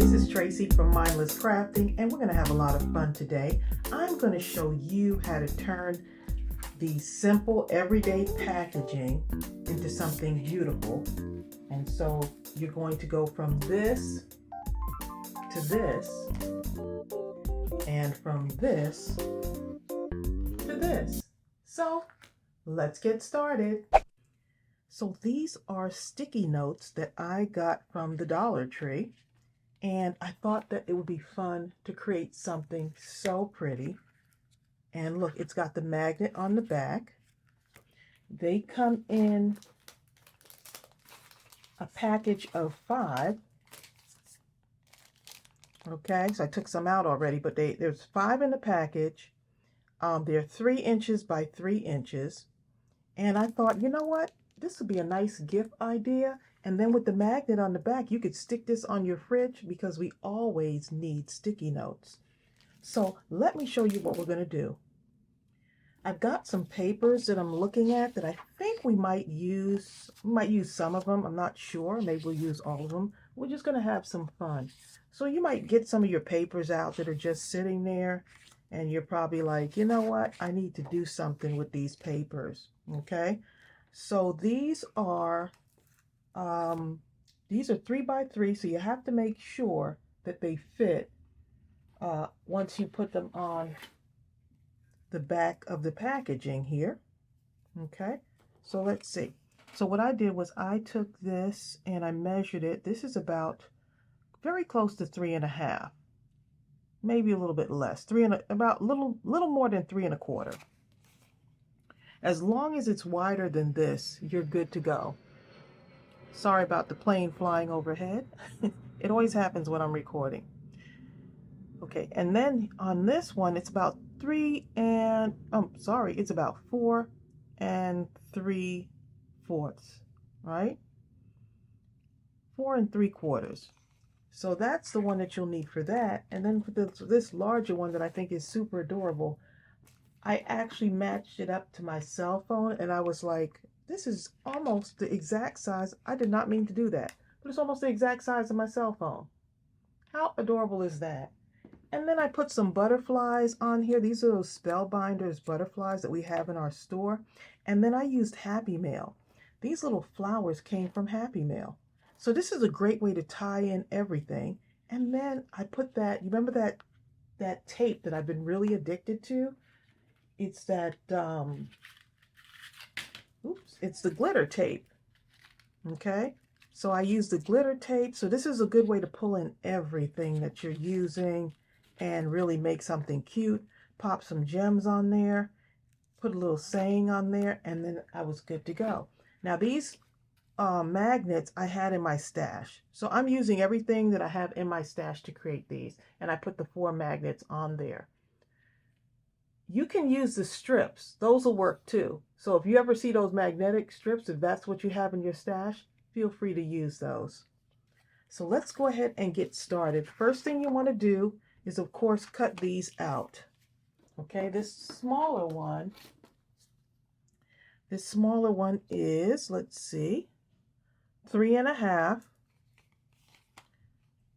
this is Tracey from Mindless Crafting, and we're going to have a lot of fun today. I'm going to show you how to turn the simple everyday packaging into something beautiful. And so you're going to go from this to this, and from this to this. So let's get started. So these are sticky notes that I got from the Dollar Tree, and I thought that it would be fun to create something so pretty. And look, it's got the magnet on the back. They come in a package of 5. Okay, so I took some out already, but there's 5 in the package. They're 3 inches by 3 inches. And I thought, you know what? This would be a nice gift idea. And then with the magnet on the back, you could stick this on your fridge because we always need sticky notes. So let me show you what we're going to do. I've got some papers that I'm looking at that I think we might use. We might use some of them. I'm not sure. Maybe we'll use all of them. We're just going to have some fun. So you might get some of your papers out that are just sitting there, and you're probably like, you know what? I need to do something with these papers. Okay. So these are 3 by 3, so you have to make sure that they fit once you put them on the back of the packaging here. Okay, so let's see. So what I did was I took this and I measured it. This is about very close to 3.5, maybe a little bit less, about little more than 3 1/4. As long as it's wider than this, you're good to go. Sorry about the plane flying overhead. It always happens when I'm recording. Okay, and then on this one, it's about 4 3/4, right? 4 3/4. So that's the one that you'll need for that. And then for this larger one that I think is super adorable, I actually matched it up to my cell phone, and I was like, this is almost the exact size. I did not mean to do that, but it's almost the exact size of my cell phone. How adorable is that? And then I put some butterflies on here. These are those Spellbinders butterflies that we have in our store. And then I used Happy Mail. These little flowers came from Happy Mail. So this is a great way to tie in everything. And then I put that, you remember that tape that I've been really addicted to? It's that, it's the glitter tape. Okay, so I use the glitter tape. So this is a good way to pull in everything that you're using and really make something cute. Pop some gems on there, put a little saying on there, and then I was good to go. Now these magnets I had in my stash. So I'm using everything that I have in my stash to create these. And I put the 4 magnets on there. You can use the strips. Those will work too. So if you ever see those magnetic strips, if that's what you have in your stash, feel free to use those. So let's go ahead and get started. First thing you want to do is, of course, cut these out. Okay, this smaller one is, let's see, 3 1/2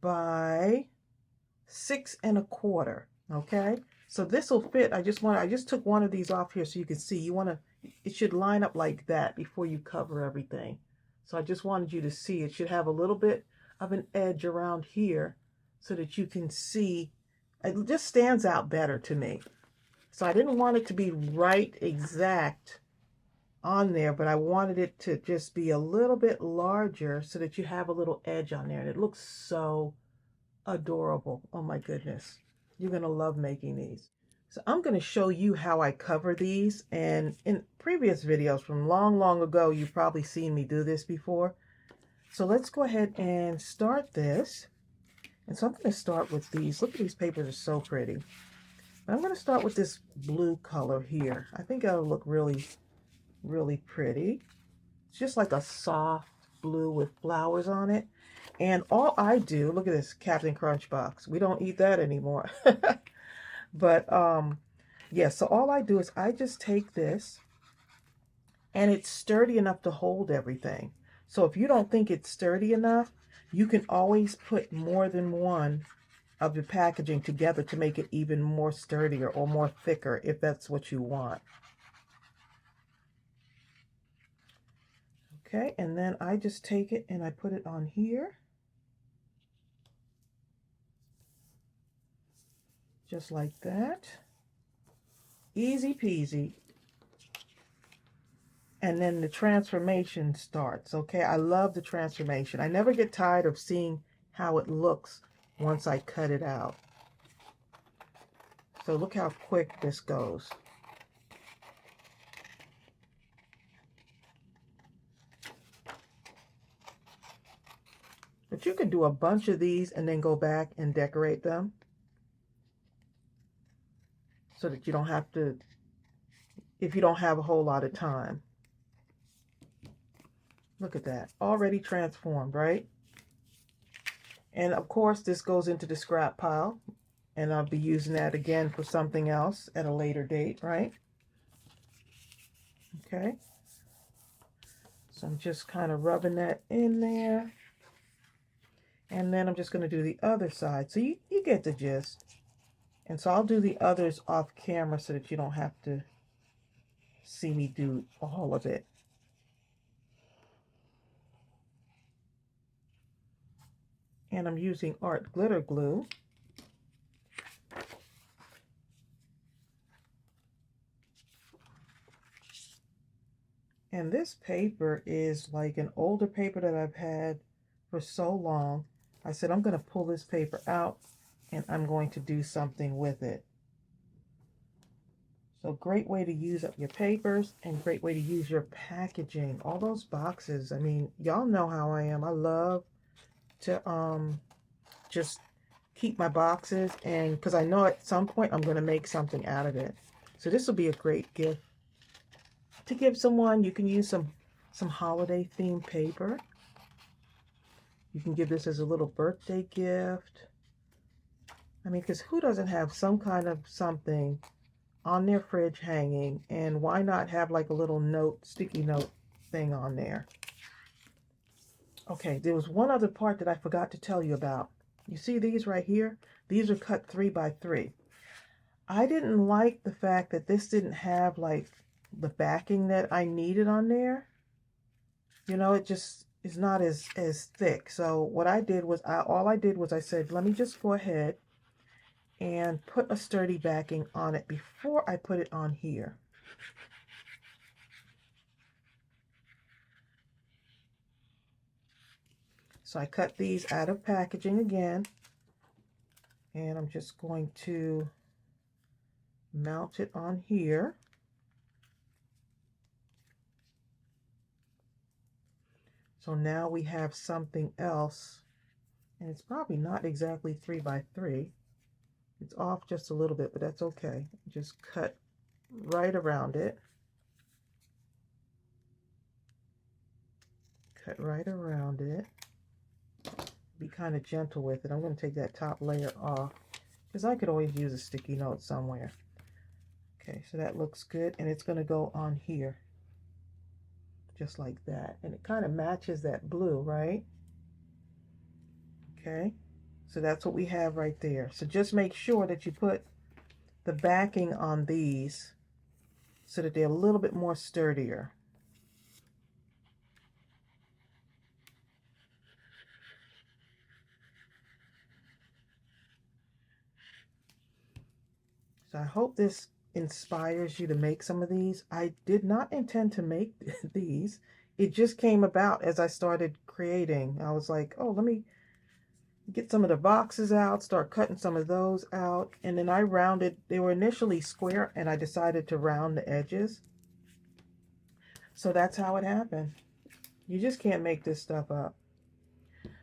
by 6 1/4. Okay. So this will fit. I just took one of these off here so you can see. It should line up like that before you cover everything. So I just wanted you to see. It should have a little bit of an edge around here so that you can see. It just stands out better to me. So I didn't want it to be right exact on there, but I wanted it to just be a little bit larger so that you have a little edge on there. And it looks so adorable. Oh my goodness. You're going to love making these. So I'm going to show you how I cover these. And in previous videos from long ago, you've probably seen me do this before. So let's go ahead and start this. And so I'm going to start with these. Look at these papers, are so pretty. But I'm going to start with this blue color here. I think that'll look really, really pretty. It's just like a soft blue with flowers on it. And all I do, look at this Captain Crunch box. We don't eat that anymore. But yeah, so all I do is I just take this, and it's sturdy enough to hold everything. So if you don't think it's sturdy enough, You can always put more than one of the packaging together to make it even more sturdier or more thicker if that's what you want. Okay, and then I just take it and I put it on here. Just like that. Easy peasy. And then the transformation starts, okay? I love the transformation. I never get tired of seeing how it looks once I cut it out. So look how quick this goes. But you can do a bunch of these and then go back and decorate them so that you don't have to, if you don't have a whole lot of time. Look at that, already transformed, right? And of course, this goes into the scrap pile, and I'll be using that again for something else at a later date, right? Okay. So I'm just kind of rubbing that in there. And then I'm just going to do the other side. So you get the gist. And so I'll do the others off camera so that you don't have to see me do all of it. And I'm using art glitter glue. And this paper is like an older paper that I've had for so long. I said I'm going to pull this paper out and I'm going to do something with it. So great way to use up your papers and great way to use your packaging. All those boxes, I mean, y'all know how I am. I love to just keep my boxes, and because I know at some point I'm going to make something out of it. So this will be a great gift to give someone. You can use some holiday themed paper. You can give this as a little birthday gift. I mean, because who doesn't have some kind of something on their fridge hanging, and why not have like a little note, sticky note thing on there? Okay, there was one other part that I forgot to tell you about. You see these right here? These are cut 3 by 3. I didn't like the fact that this didn't have like the backing that I needed on there. You know, it just is not as thick. So what I did was, all I did was I said, let me just go ahead and put a sturdy backing on it before I put it on here. So I cut these out of packaging again, and I'm just going to mount it on here. So now we have something else, and it's probably not exactly 3 by 3. It's off just a little bit, but that's okay. Just cut right around it. Cut right around it. Be kind of gentle with it. I'm going to take that top layer off because I could always use a sticky note somewhere. Okay, so that looks good, and it's going to go on here just like that, and it kind of matches that blue, right? Okay, so that's what we have right there. So just make sure that you put the backing on these so that they're a little bit more sturdier. So I hope this inspires you to make some of these. I did not intend to make these. It just came about as I started creating. I was like, oh, let me get some of the boxes out, start cutting some of those out. And then I rounded, they were initially square, and I decided to round the edges. So that's how it happened. You just can't make this stuff up.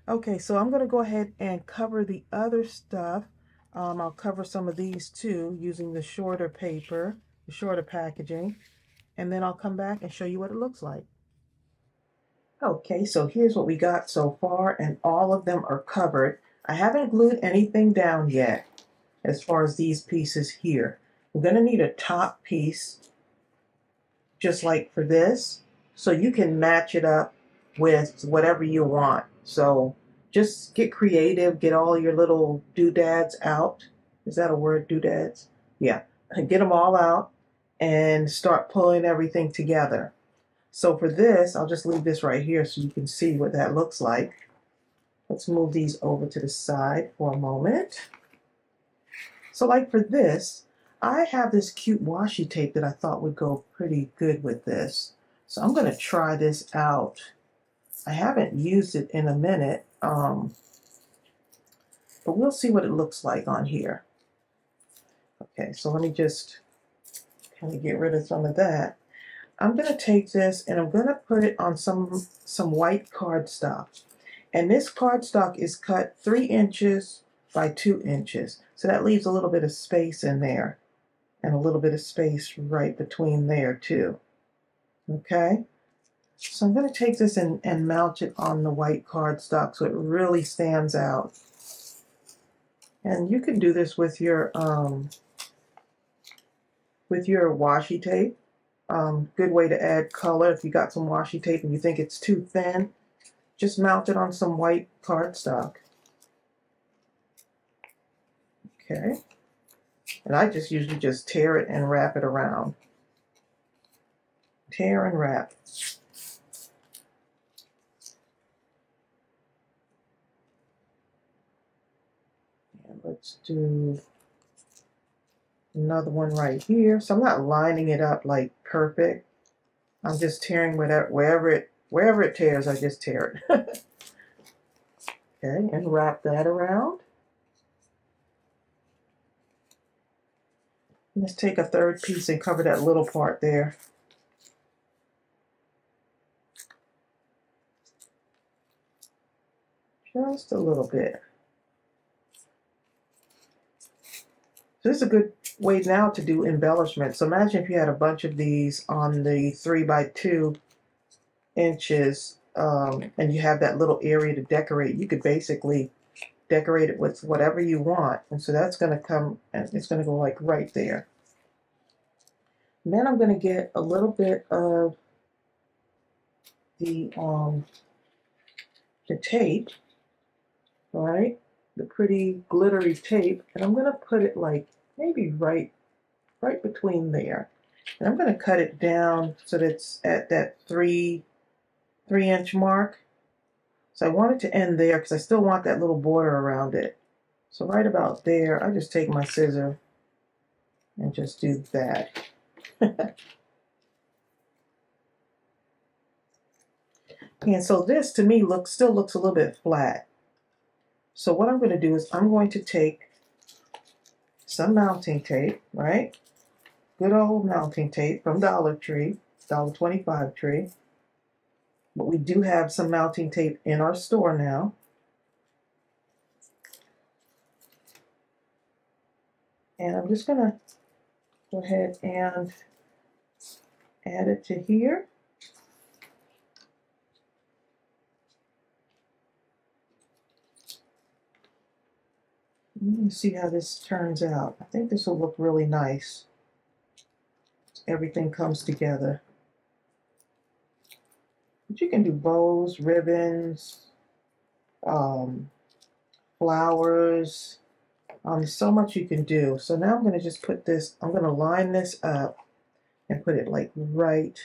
Okay, so I'm going to go ahead and cover the other stuff. I'll cover some of these too using the shorter paper, the shorter packaging, and then I'll come back and show you what it looks like. Okay, so here's what we got so far, and all of them are covered. I haven't glued anything down yet as far as these pieces here. We're going to need a top piece, just like for this, so you can match it up with whatever you want. So just get creative, get all your little doodads out. Is that a word, doodads? Yeah, get them all out and start pulling everything together. So for this, I'll just leave this right here so you can see what that looks like. Let's move these over to the side for a moment. So like for this, I have this cute washi tape that I thought would go pretty good with this. So I'm going to try this out. I haven't used it in a minute, but we'll see what it looks like on here. Okay, so let me just kind of get rid of some of that. I'm going to take this and I'm going to put it on some white cardstock. And this cardstock is cut 3 inches by 2 inches. So that leaves a little bit of space in there and a little bit of space right between there too. Okay? So I'm going to take this and mount it on the white cardstock so it really stands out. And you can do this with your washi tape. Good way to add color. If you got some washi tape and you think it's too thin, just mount it on some white cardstock. Okay. And I just usually just tear it and wrap it around. Tear and wrap. And let's do another one right here. So I'm not lining it up like perfect. I'm just tearing wherever it tears, I just tear it. Okay, and wrap that around. Let's take a third piece and cover that little part there. Just a little bit. So this is a good way now to do embellishments. So imagine if you had a bunch of these on the 3 by 2 inches and you have that little area to decorate. You could basically decorate it with whatever you want. And so that's going to come, and it's going to go like right there. And then I'm going to get a little bit of the tape, right? The pretty glittery tape, and I'm going to put it like maybe right between there. And I'm going to cut it down so that it's at that 3-inch mark. So I want it to end there because I still want that little border around it. So right about there, I just take my scissor and just do that. And so this to me still looks a little bit flat. So what I'm going to do is I'm going to take some mounting tape, right? Good old mounting tape from Dollar Tree, $1.25 tree. But we do have some mounting tape in our store now. And I'm just going to go ahead and add it to here. Let me see how this turns out. I think this will look really nice. Everything comes together. But you can do bows, ribbons, flowers. So much you can do. So now I'm going to just put this, I'm going to line this up and put it like right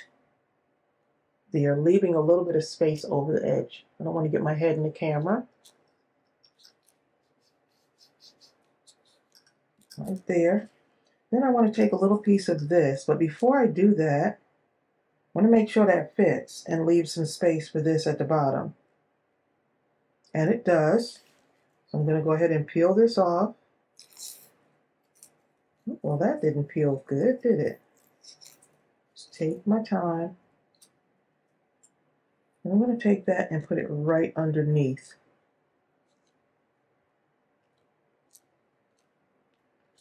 there, leaving a little bit of space over the edge. I don't want to get my head in the camera. Right there. Then I want to take a little piece of this, but before I do that, I want to make sure that fits and leave some space for this at the bottom. And it does. So I'm going to go ahead and peel this off. Well, that didn't peel good, did it? Just take my time. And I'm going to take that and put it right underneath.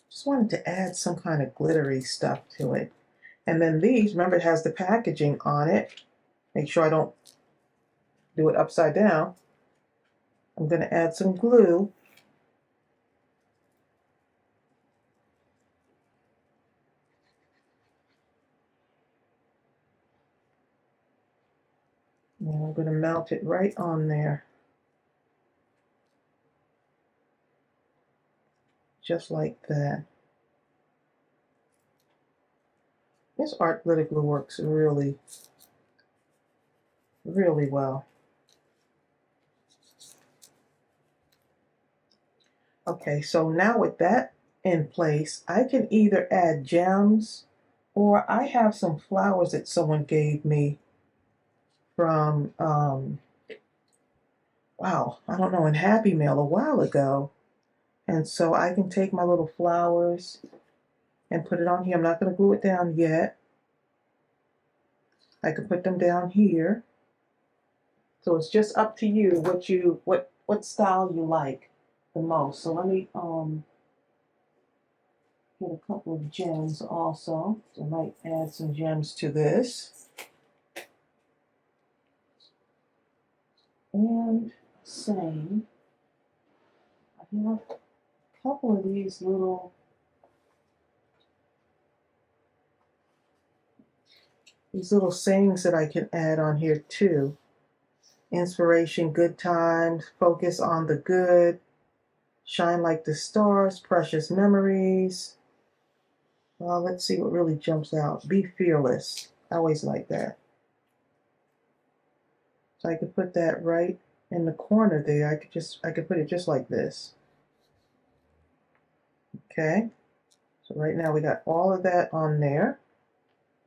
Just wanted to add some kind of glittery stuff to it. And then these, remember it has the packaging on it. Make sure I don't do it upside down. I'm going to add some glue. And I'm going to mount it right on there. just like that. This art glitter glue works really, really well. Okay, so now with that in place, I can either add gems, or I have some flowers that someone gave me from, wow, I don't know, in Happy Mail a while ago. And so I can take my little flowers and put it on here. I'm not going to glue it down yet. I can put them down here. So it's just up to you what style you like the most. So let me get a couple of gems also. So I might add some gems to this. And same. I have a couple of these little sayings that I can add on here too. Inspiration, good times, focus on the good, shine like the stars, precious memories. Well, let's see what really jumps out. Be fearless. I always like that. So I could put that right in the corner there. I could put it just like this. Okay. So right now we got all of that on there.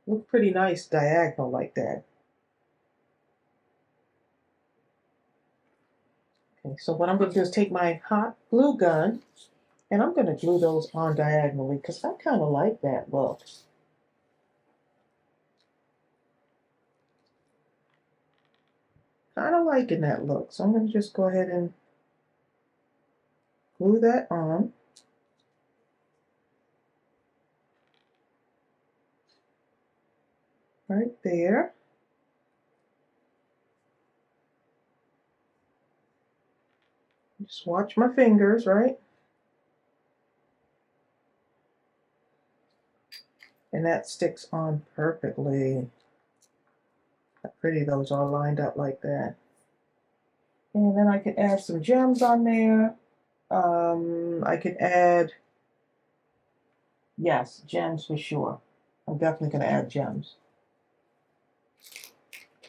Look pretty nice diagonal like that. Okay, so what I'm going to do is take my hot glue gun and I'm going to glue those on diagonally because I kind of like that look. Kind of liking that look. So I'm going to just go ahead and glue that on. Right there. Just watch my fingers, right? And that sticks on perfectly. How pretty those are lined up like that. And then I could add some gems on there. I could add, yes, gems for sure. I'm definitely going to add gems.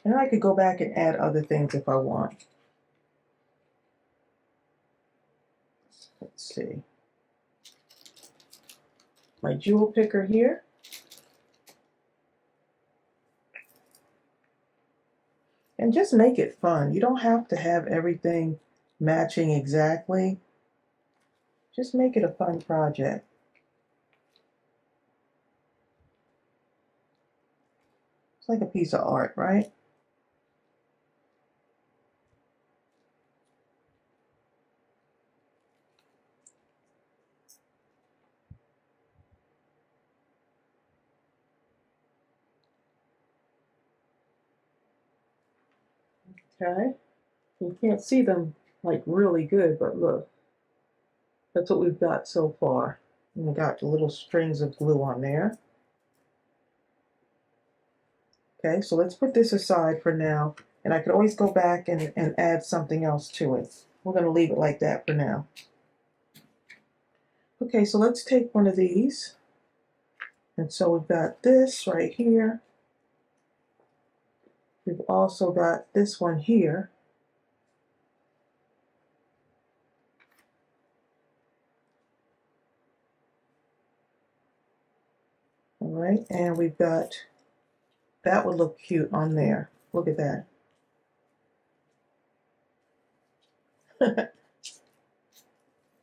And I could go back and add other things if I want. Let's see. My jewel picker here. And just make it fun. You don't have to have everything matching exactly. Just make it a fun project. It's like a piece of art, right? Okay. You can't see them like really good, but look. That's what we've got so far. And we got the little strings of glue on there. Okay, so let's put this aside for now. And I could always go back and add something else to it. We're going to leave it like that for now. Okay, so let's take one of these. And so we've got this right here. We've also got this one here. All right, and we've got, that would look cute on there. Look at that.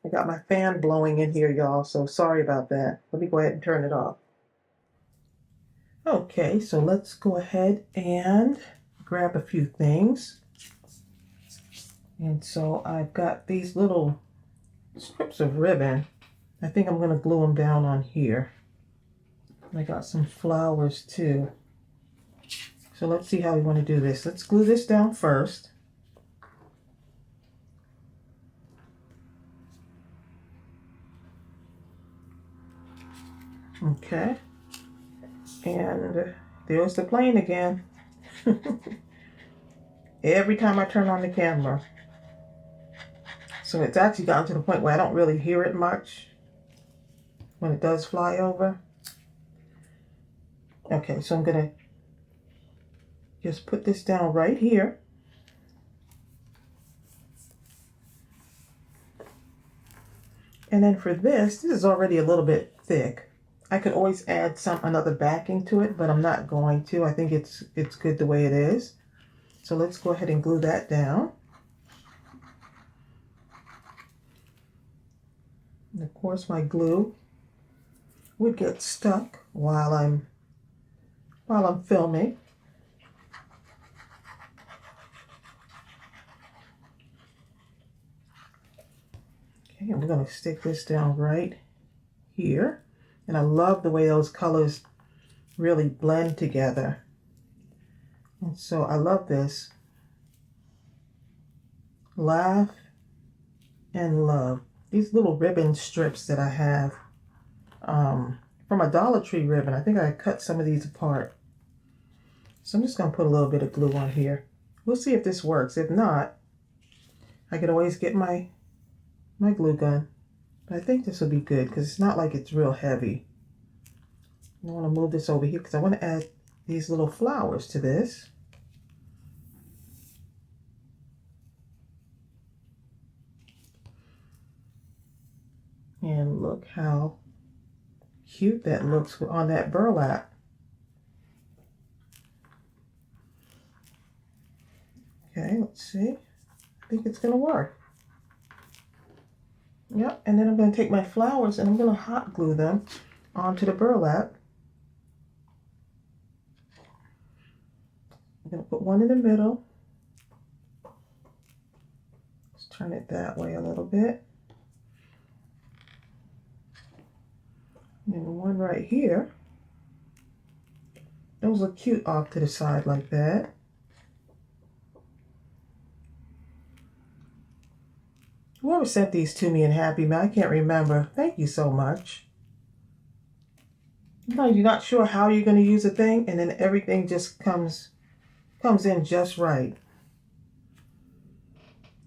I got my fan blowing in here, y'all, so sorry about that. Let me go ahead and turn it off. Okay, so let's go ahead and grab a few things. And so I've got these little strips of ribbon. I think I'm going to glue them down on here. I got some flowers too. So let's see how we want to do this. Let's glue this down first. Okay. And there's the plane again. Every time I turn on the camera. So it's actually gotten to the point where I don't really hear it much. when it does fly over. Okay, so I'm gonna just put this down right here. And then for this is already a little bit thick. I could always add another backing to it, but I'm not going to. I think it's good the way it is. So let's go ahead and glue that down. And of course my glue would get stuck while I'm filming. Okay, and we're going to stick this down right here. And I love the way those colors really blend together. And so I love this. Laugh and love. These little ribbon strips that I have from a Dollar Tree ribbon. I think I cut some of these apart. So I'm just going to put a little bit of glue on here. We'll see if this works. If not, I could always get my glue gun. But I think this will be good because it's not like it's real heavy. I want to move this over here because I want to add these little flowers to this. And look how cute that looks on that burlap. Okay, let's see. I think it's going to work. Yep, and then I'm going to take my flowers and I'm going to hot glue them onto the burlap. I'm going to put one in the middle. Let's turn it that way a little bit. And one right here. Those look cute off to the side like that. Whoever sent these to me in Happy Mail, I can't remember. Thank you so much. Sometimes you're not sure how you're going to use a thing, and then everything just comes in just right.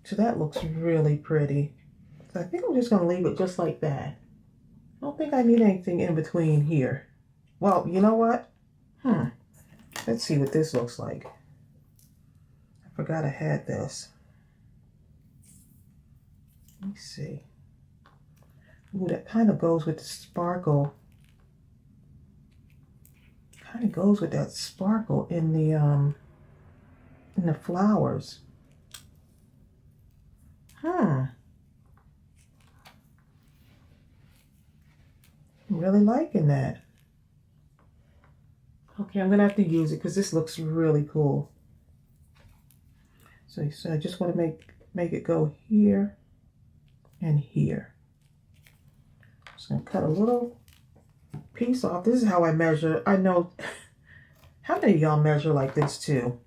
So that looks really pretty. So I think I'm just going to leave it just like that. I don't think I need anything in between here. Well, you know what? Let's see what this looks like. I forgot I had this. Let me see. Ooh, that kind of goes with the sparkle. Kind of goes with that sparkle in the flowers. I'm really liking that. Okay, I'm gonna have to use it because this looks really cool. So I just want to make it go here and here. Just gonna cut a little piece off. This is how I measure. I know how many of y'all measure like this too.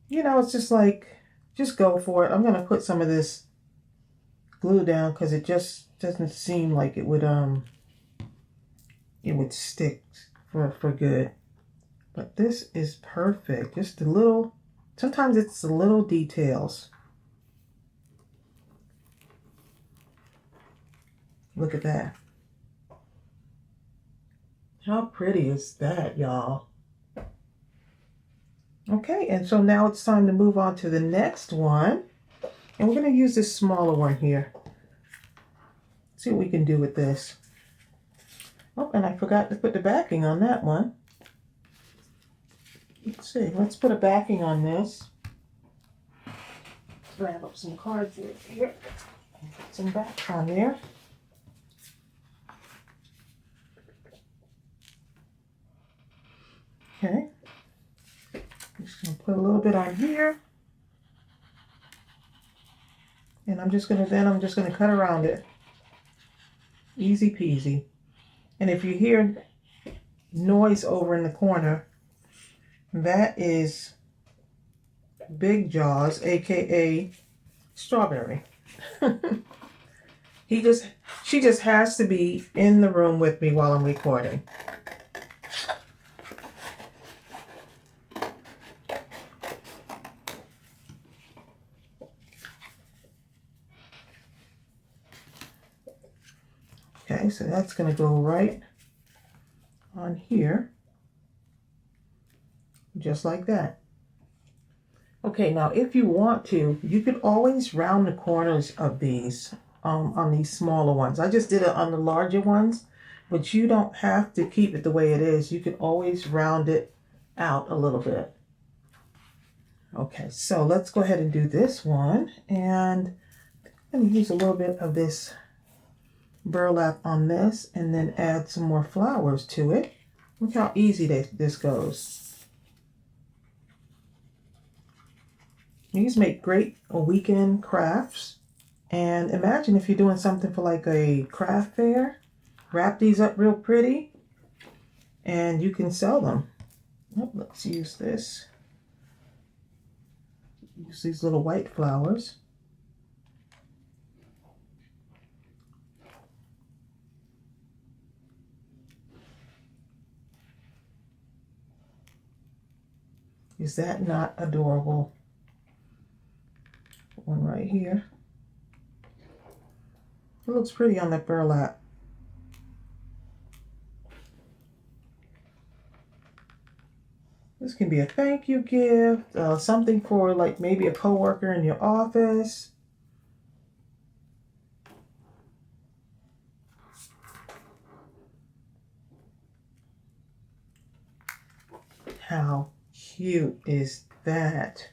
You know, it's just like, just go for it. I'm gonna put some of this glue down because it just doesn't seem like it would stick for good. But this is perfect. Just a little, sometimes it's the little details. Look at that. How pretty is that, y'all? Okay, and so now it's time to move on to the next one. And we're going to use this smaller one here. See what we can do with this. Oh, and I forgot to put the backing on that one. Let's see, let's put a backing on this. Grab up some cards here. And put some back on there. Okay. Just going to put a little bit on here. And I'm just going to cut around it. Easy peasy. And if you hear noise over in the corner, that is Big Jaws, aka Strawberry. She just has to be in the room with me while I'm recording. Okay, so that's going to go right on here, just like that. Okay, now if you want to, you could always round the corners of these on these smaller ones. I just did it on the larger ones, but you don't have to keep it the way it is. You can always round it out a little bit. Okay, so let's go ahead and do this one, and I'm going to use a little bit of this burlap on this and then add some more flowers to it. Look how easy this goes. These make great weekend crafts. And imagine if you're doing something for like a craft fair, wrap these up real pretty and you can sell them. Oh, let's use this. Use these little white flowers. Is that not adorable? One right here. It looks pretty on that burlap. This can be a thank you gift, something for like maybe a coworker in your office. How cute is that?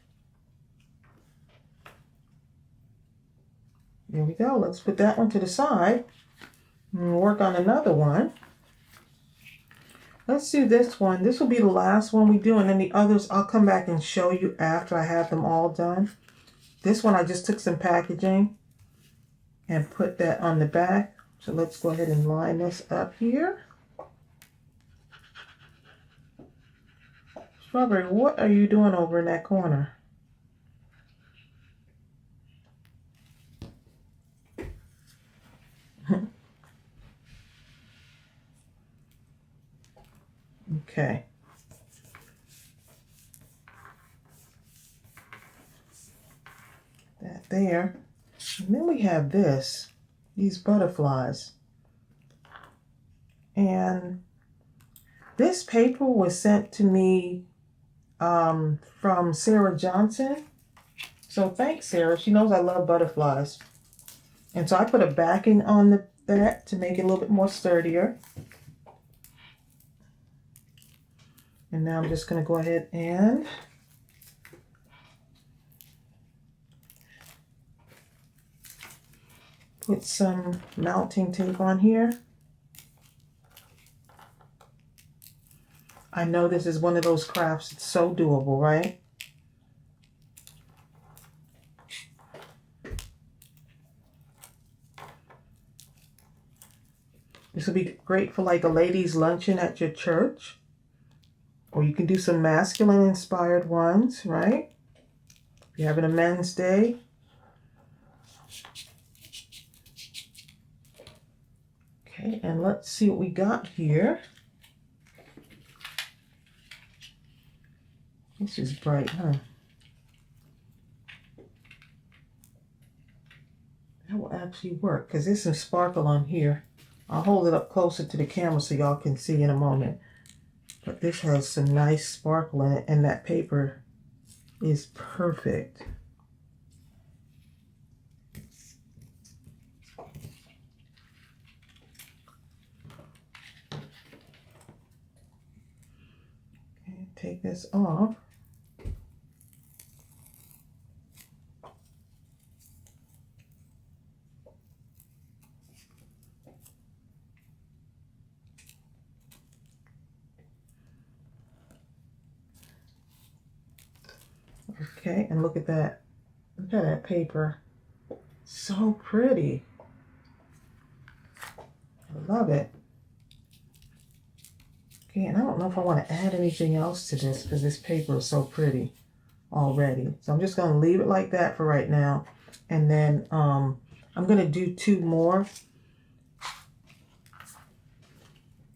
There we go. Let's put that one to the side and work on another one. Let's do this one. This will be the last one we do, and then the others I'll come back and show you after I have them all done. This one I just took some packaging and put that on the back. So let's go ahead and line this up here. Strawberry, what are you doing over in that corner? Okay. That there. And then we have these butterflies. And this paper was sent to me from Sarah Johnson. So thanks, Sarah. She knows I love butterflies. And so I put a backing on that to make it a little bit more sturdier. And now I'm just going to go ahead and put some mounting tape on here. I know this is one of those crafts, it's so doable, right? This will be great for like a ladies' luncheon at your church. Or you can do some masculine inspired ones, right? If you're having a men's day. Okay, and let's see what we got here. This is bright, huh? That will actually work because there's some sparkle on here. I'll hold it up closer to the camera so y'all can see in a moment. But this has some nice sparkle in it, and that paper is perfect. Okay, take this off. Okay, and look at that. Look at that paper. So pretty. I love it. Okay, and I don't know if I want to add anything else to this because this paper is so pretty already. So I'm just going to leave it like that for right now. And then I'm going to do 2 more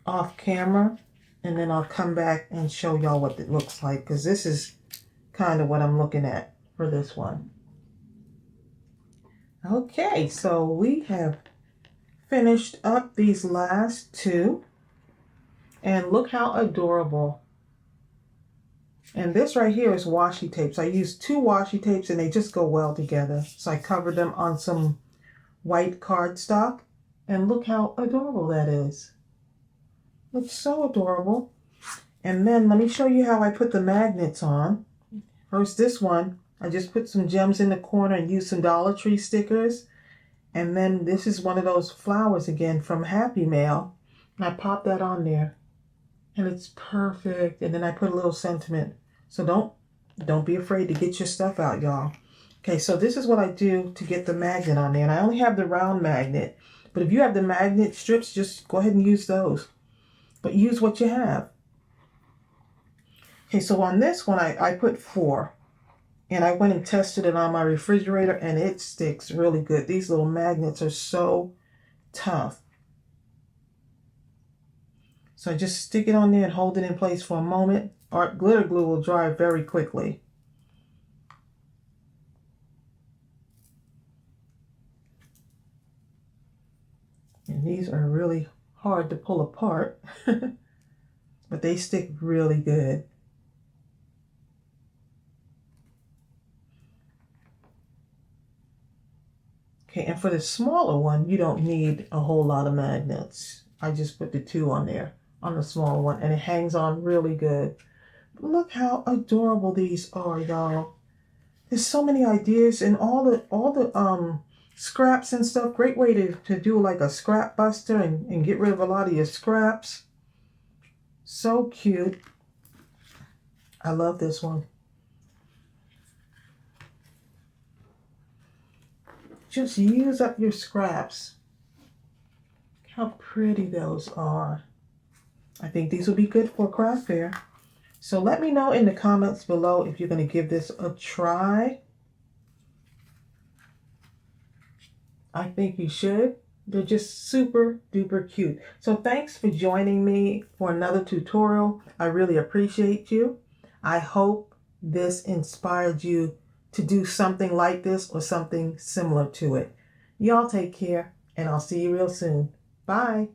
off camera. And then I'll come back and show y'all what it looks like because this is kind of what I'm looking at for this one. Okay, so we have finished up these last two, and look how adorable. And this right here is washi tapes. I used 2 washi tapes and they just go well together. So I covered them on some white cardstock, and look how adorable that is. Looks so adorable. And then let me show you how I put the magnets on. First, this one, I just put some gems in the corner and used some Dollar Tree stickers. And then this is one of those flowers again from Happy Mail. And I popped that on there. And it's perfect. And then I put a little sentiment. So don't be afraid to get your stuff out, y'all. Okay, so this is what I do to get the magnet on there. And I only have the round magnet. But if you have the magnet strips, just go ahead and use those. But use what you have. Okay, so on this one, I put 4. And I went and tested it on my refrigerator, and it sticks really good. These little magnets are so tough. So I just stick it on there and hold it in place for a moment. Art glitter glue will dry very quickly. And these are really hard to pull apart, but they stick really good. Okay, and for the smaller one, you don't need a whole lot of magnets. I just put the 2 on there, on the small one, and it hangs on really good. Look how adorable these are, y'all. There's so many ideas, and all the scraps and stuff. Great way to do like a scrap buster and get rid of a lot of your scraps. So cute. I love this one. Just use up your scraps. How pretty those are. I think these will be good for a craft fair. So let me know in the comments below if you're going to give this a try. I think you should. They're just super duper cute. So thanks for joining me for another tutorial. I really appreciate you. I hope this inspired you to do something like this or something similar to it. Y'all take care, and I'll see you real soon. Bye.